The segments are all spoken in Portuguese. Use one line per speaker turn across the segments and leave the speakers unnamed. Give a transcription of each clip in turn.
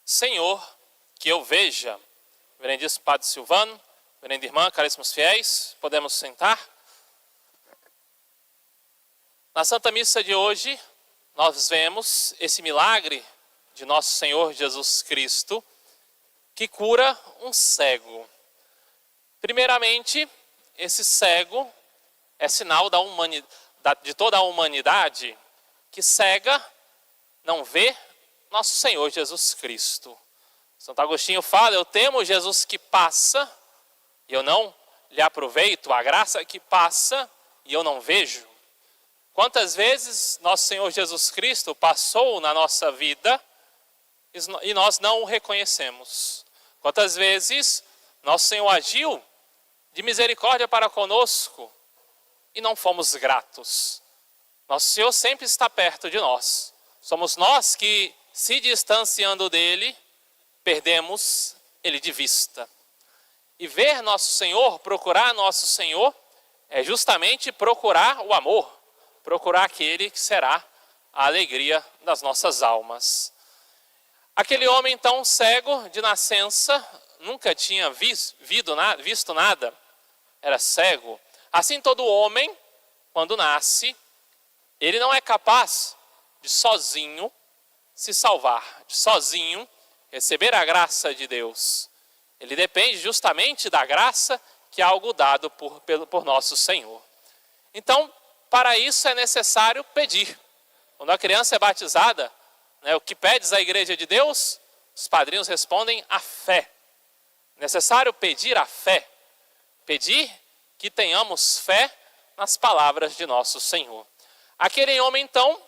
Senhor, que eu veja. Vereníssimo Padre Silvano, veneranda irmã, caríssimos fiéis, podemos sentar? Na Santa Missa de hoje, nós vemos esse milagre de nosso Senhor Jesus Cristo, que cura um cego. Primeiramente, esse cego é sinal de toda a humanidade que cega não vê nosso Senhor Jesus Cristo. Santo Agostinho fala: eu temo Jesus que passa e eu não lhe aproveito, a graça que passa e eu não vejo. Quantas vezes nosso Senhor Jesus Cristo passou na nossa vida e nós não o reconhecemos? Quantas vezes nosso Senhor agiu de misericórdia para conosco e não fomos gratos? Nosso Senhor sempre está perto de nós. Somos nós que, se distanciando dele, perdemos ele de vista. E ver nosso Senhor, procurar nosso Senhor, é justamente procurar o amor, procurar aquele que será a alegria das nossas almas. Aquele homem então cego de nascença, nunca tinha visto nada, era cego. Assim todo homem, quando nasce, ele não é capaz de sozinho se salvar, de sozinho receber a graça de Deus. Ele depende justamente da graça que é algo dado por nosso Senhor. Então, para isso é necessário pedir. Quando a criança é batizada, o que pedes à igreja de Deus? Os padrinhos respondem: a fé. Necessário pedir a fé. Pedir que tenhamos fé nas palavras de nosso Senhor. Aquele homem então,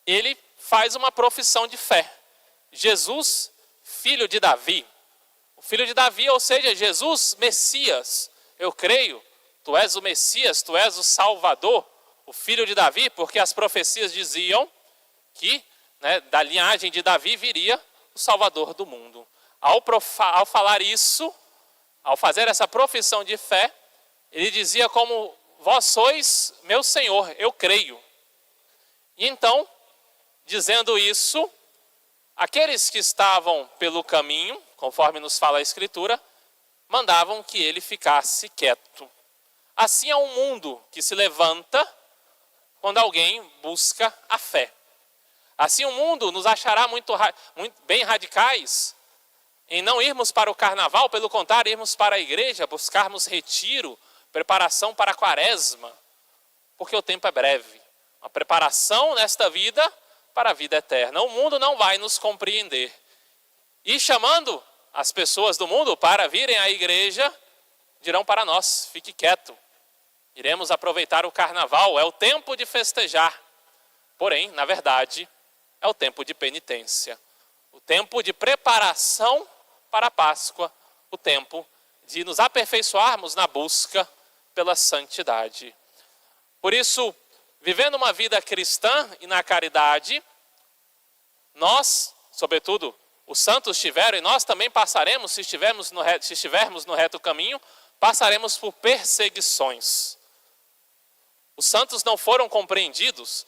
ele faz uma profissão de fé. Jesus, filho de Davi. O filho de Davi, ou seja, Jesus, Messias. Eu creio, tu és o Messias, tu és o Salvador, o filho de Davi, porque as profecias diziam que da linhagem de Davi viria o Salvador do mundo. Ao falar isso, ao fazer essa profissão de fé, ele dizia como: vós sois meu Senhor, eu creio. E então, dizendo isso, aqueles que estavam pelo caminho, conforme nos fala a Escritura, mandavam que ele ficasse quieto. Assim é um mundo que se levanta quando alguém busca a fé. Assim o mundo nos achará muito bem radicais em não irmos para o carnaval, pelo contrário, irmos para a igreja, buscarmos retiro, preparação para a quaresma, porque o tempo é breve. Uma preparação nesta vida para a vida eterna. O mundo não vai nos compreender. E chamando as pessoas do mundo para virem à igreja, dirão para nós: fique quieto, iremos aproveitar o carnaval, é o tempo de festejar. Porém, na verdade, é o tempo de penitência, o tempo de preparação para a Páscoa, o tempo de nos aperfeiçoarmos na busca pela santidade. Por isso, vivendo uma vida cristã e na caridade, nós, sobretudo, os santos tiveram, e nós também passaremos, se estivermos no reto caminho, passaremos por perseguições. Os santos não foram compreendidos,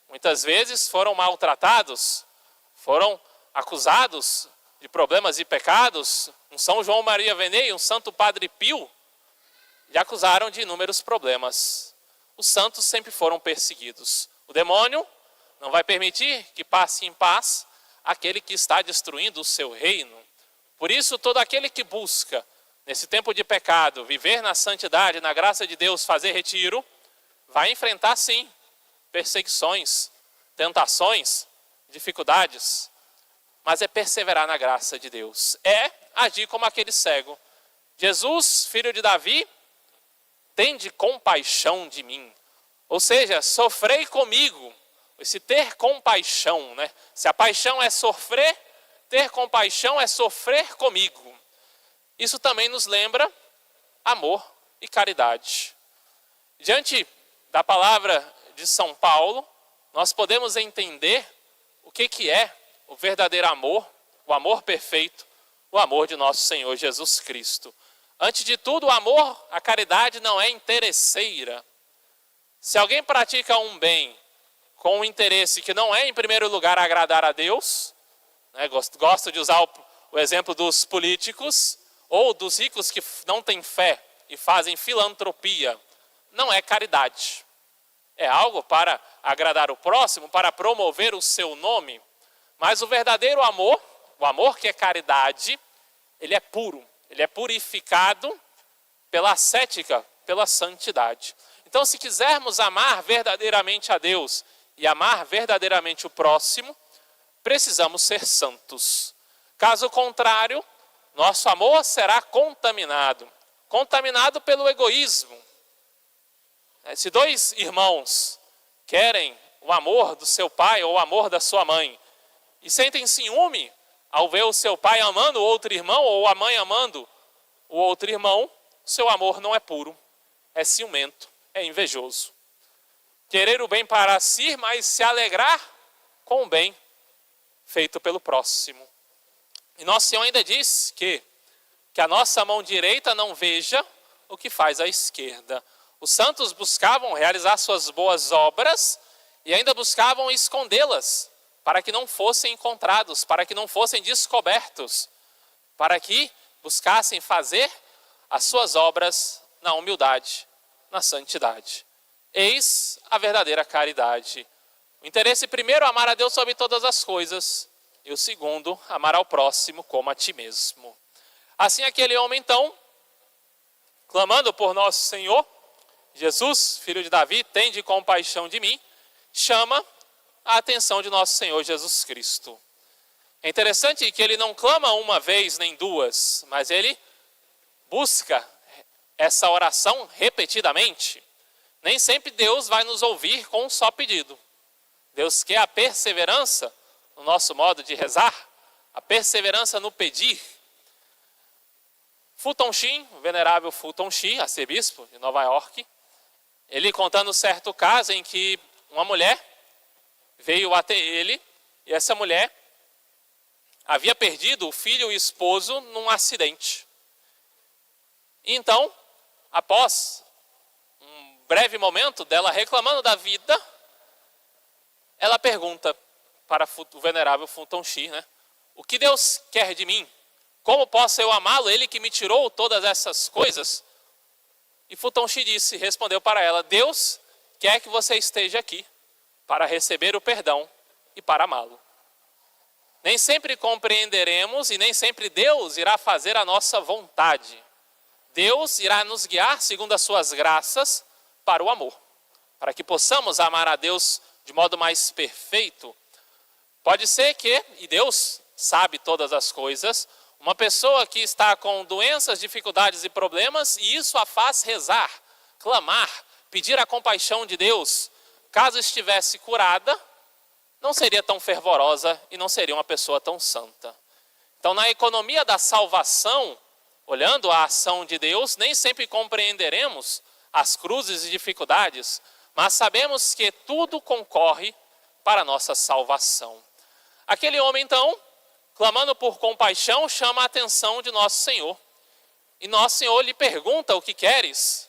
muitas vezes foram maltratados, foram acusados de problemas e pecados. Um São João Maria Vianney, um Santo Padre Pio, lhe acusaram de inúmeros problemas. Os santos sempre foram perseguidos. O demônio não vai permitir que passe em paz aquele que está destruindo o seu reino. Por isso, todo aquele que busca, nesse tempo de pecado, viver na santidade, na graça de Deus, fazer retiro, vai enfrentar sim perseguições, tentações, dificuldades, mas é perseverar na graça de Deus, é agir como aquele cego. Jesus, filho de Davi, tende compaixão de mim, ou seja, sofrei comigo. Esse ter compaixão, Se a paixão é sofrer, ter compaixão é sofrer comigo. Isso também nos lembra amor e caridade. Diante da palavra de São Paulo, nós podemos entender o que é o verdadeiro amor, o amor perfeito, o amor de nosso Senhor Jesus Cristo. Antes de tudo, o amor, a caridade não é interesseira. Se alguém pratica um bem com um interesse que não é, em primeiro lugar, agradar a Deus, Gosto de usar o exemplo dos políticos ou dos ricos que não têm fé e fazem filantropia. Não é caridade. É algo para agradar o próximo, para promover o seu nome. Mas o verdadeiro amor, o amor que é caridade, ele é puro. Ele é purificado pela ascética, pela santidade. Então, se quisermos amar verdadeiramente a Deus e amar verdadeiramente o próximo, precisamos ser santos. Caso contrário, nosso amor será contaminado. Contaminado pelo egoísmo. Se dois irmãos querem o amor do seu pai ou o amor da sua mãe e sentem ciúme ao ver o seu pai amando o outro irmão ou a mãe amando o outro irmão, seu amor não é puro, é ciumento, é invejoso. Querer o bem para si, mas se alegrar com o bem feito pelo próximo. E Nosso Senhor ainda diz que a nossa mão direita não veja o que faz a esquerda. Os santos buscavam realizar suas boas obras e ainda buscavam escondê-las para que não fossem encontrados, para que não fossem descobertos, para que buscassem fazer as suas obras na humildade, na santidade. Eis a verdadeira caridade. O interesse primeiro, amar a Deus sobre todas as coisas, e o segundo, amar ao próximo como a ti mesmo. Assim aquele homem então, clamando por nosso Senhor, Jesus, filho de Davi, tende compaixão de mim, chama a atenção de nosso Senhor Jesus Cristo. É interessante que ele não clama uma vez nem duas, mas ele busca essa oração repetidamente. Nem sempre Deus vai nos ouvir com um só pedido. Deus quer a perseverança no nosso modo de rezar, a perseverança no pedir. Fulton Sheen, o venerável Fulton Sheen, arcebispo de Nova York, ele contando certo caso em que uma mulher veio até ele e essa mulher havia perdido o filho e o esposo num acidente. Então, após um breve momento dela reclamando da vida, ela pergunta para o venerável Fulton Sheen, o que Deus quer de mim? Como posso eu amá-lo, ele que me tirou todas essas coisas? E Fulton Sheen respondeu para ela, Deus quer que você esteja aqui para receber o perdão e para amá-lo. Nem sempre compreenderemos e nem sempre Deus irá fazer a nossa vontade. Deus irá nos guiar segundo as suas graças para o amor, para que possamos amar a Deus de modo mais perfeito. Pode ser que, e Deus sabe todas as coisas, uma pessoa que está com doenças, dificuldades e problemas, e isso a faz rezar, clamar, pedir a compaixão de Deus. Caso estivesse curada, não seria tão fervorosa e não seria uma pessoa tão santa. Então, na economia da salvação, olhando a ação de Deus, nem sempre compreenderemos as cruzes e dificuldades, mas sabemos que tudo concorre para a nossa salvação. Aquele homem, então, clamando por compaixão, chama a atenção de nosso Senhor. E nosso Senhor lhe pergunta o que queres.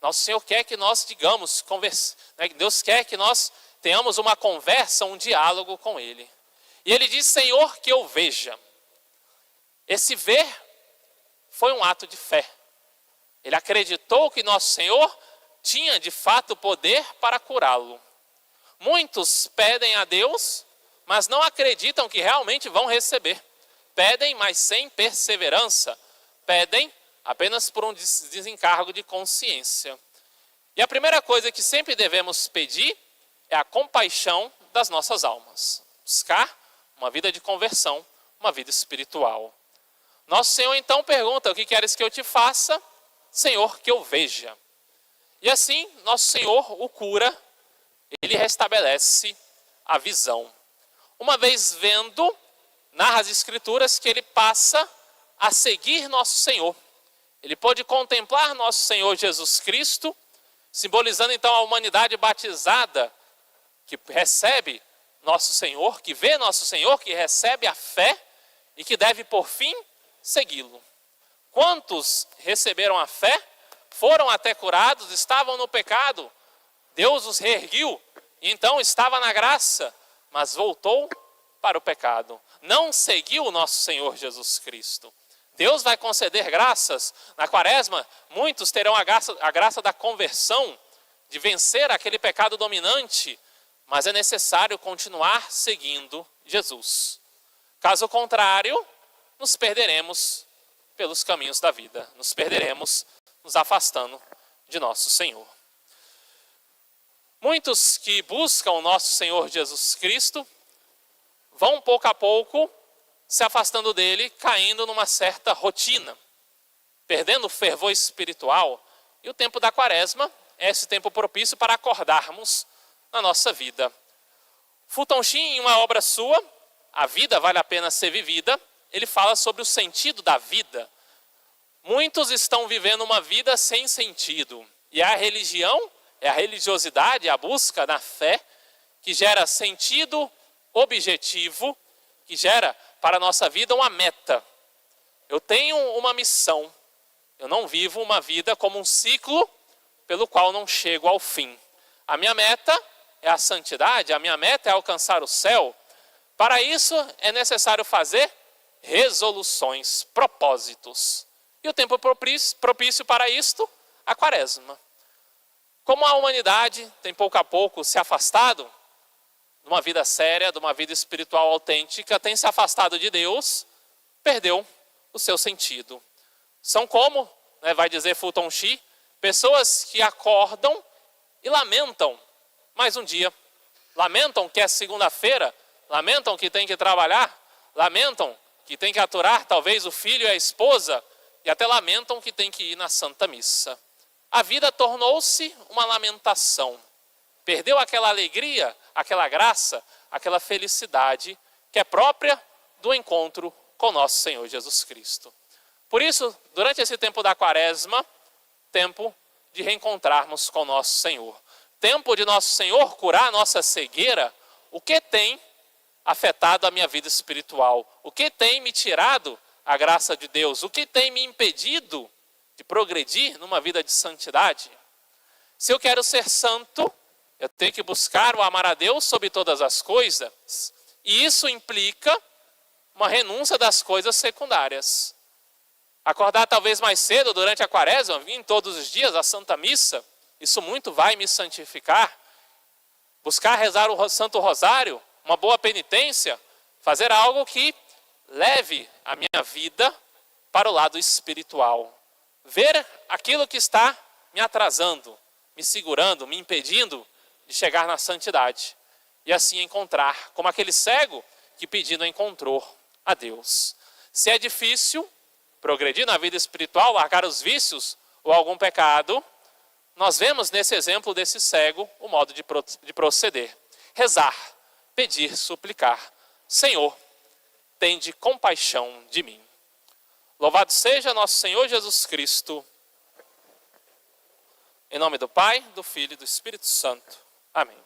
Nosso Senhor quer que nós digamos, Deus quer que nós tenhamos uma conversa, um diálogo com Ele. E Ele diz, Senhor, que eu veja. Esse ver foi um ato de fé. Ele acreditou que nosso Senhor tinha de fato poder para curá-lo. Muitos pedem a Deus, mas não acreditam que realmente vão receber. Pedem, mas sem perseverança. Pedem apenas por um desencargo de consciência. E a primeira coisa que sempre devemos pedir é a compaixão das nossas almas. Buscar uma vida de conversão, uma vida espiritual. Nosso Senhor então pergunta, o que queres que eu te faça? Senhor, que eu veja. E assim, nosso Senhor o cura, ele restabelece a visão. Uma vez vendo, narra as Escrituras que ele passa a seguir nosso Senhor. Ele pôde contemplar nosso Senhor Jesus Cristo, simbolizando então a humanidade batizada, que recebe nosso Senhor, que vê nosso Senhor, que recebe a fé e que deve, por fim, segui-lo. Quantos receberam a fé, foram até curados, estavam no pecado, Deus os reerguiu, e então estava na graça, mas voltou para o pecado, não seguiu o nosso Senhor Jesus Cristo. Deus vai conceder graças. Na quaresma, muitos terão a graça da conversão, de vencer aquele pecado dominante, mas é necessário continuar seguindo Jesus. Caso contrário, nos perderemos pelos caminhos da vida, nos perderemos nos afastando de nosso Senhor. Muitos que buscam o nosso Senhor Jesus Cristo vão pouco a pouco se afastando dele, caindo numa certa rotina, perdendo o fervor espiritual. E o tempo da quaresma é esse tempo propício para acordarmos na nossa vida. Fulton Sheen, em uma obra sua, A Vida Vale a Pena Ser Vivida, ele fala sobre o sentido da vida. Muitos estão vivendo uma vida sem sentido. E a religião, a religiosidade, a busca na fé, que gera sentido objetivo, que gera para a nossa vida uma meta. Eu tenho uma missão. Eu não vivo uma vida como um ciclo pelo qual não chego ao fim. A minha meta é a santidade, a minha meta é alcançar o céu. Para isso é necessário fazer resoluções, propósitos. E o tempo propício para isto, a quaresma. Como a humanidade tem pouco a pouco se afastado de uma vida séria, de uma vida espiritual autêntica, tem se afastado de Deus, perdeu o seu sentido. São como, vai dizer Fulton Sheen, pessoas que acordam e lamentam mais um dia. Lamentam que é segunda-feira, lamentam que tem que trabalhar, lamentam que tem que aturar talvez o filho e a esposa, e até lamentam que tem que ir na Santa Missa. A vida tornou-se uma lamentação. Perdeu aquela alegria, aquela graça, aquela felicidade que é própria do encontro com nosso Senhor Jesus Cristo. Por isso, durante esse tempo da quaresma, tempo de reencontrarmos com nosso Senhor. Tempo de nosso Senhor curar a nossa cegueira. O que tem afetado a minha vida espiritual? O que tem me tirado a graça de Deus? O que tem me impedido de progredir numa vida de santidade? Se eu quero ser santo, eu tenho que buscar o amar a Deus sobre todas as coisas. E isso implica uma renúncia das coisas secundárias. Acordar talvez mais cedo durante a quaresma, vir todos os dias à Santa Missa, isso muito vai me santificar. Buscar rezar o Santo Rosário, uma boa penitência, fazer algo que leve a minha vida para o lado espiritual. Ver aquilo que está me atrasando, me segurando, me impedindo de chegar na santidade. E assim encontrar, como aquele cego que pedindo encontrou a Deus. Se é difícil progredir na vida espiritual, largar os vícios ou algum pecado, nós vemos nesse exemplo desse cego o modo de proceder. Rezar, pedir, suplicar. Senhor, tende compaixão de mim. Louvado seja nosso Senhor Jesus Cristo. Em nome do Pai, do Filho e do Espírito Santo. Amém.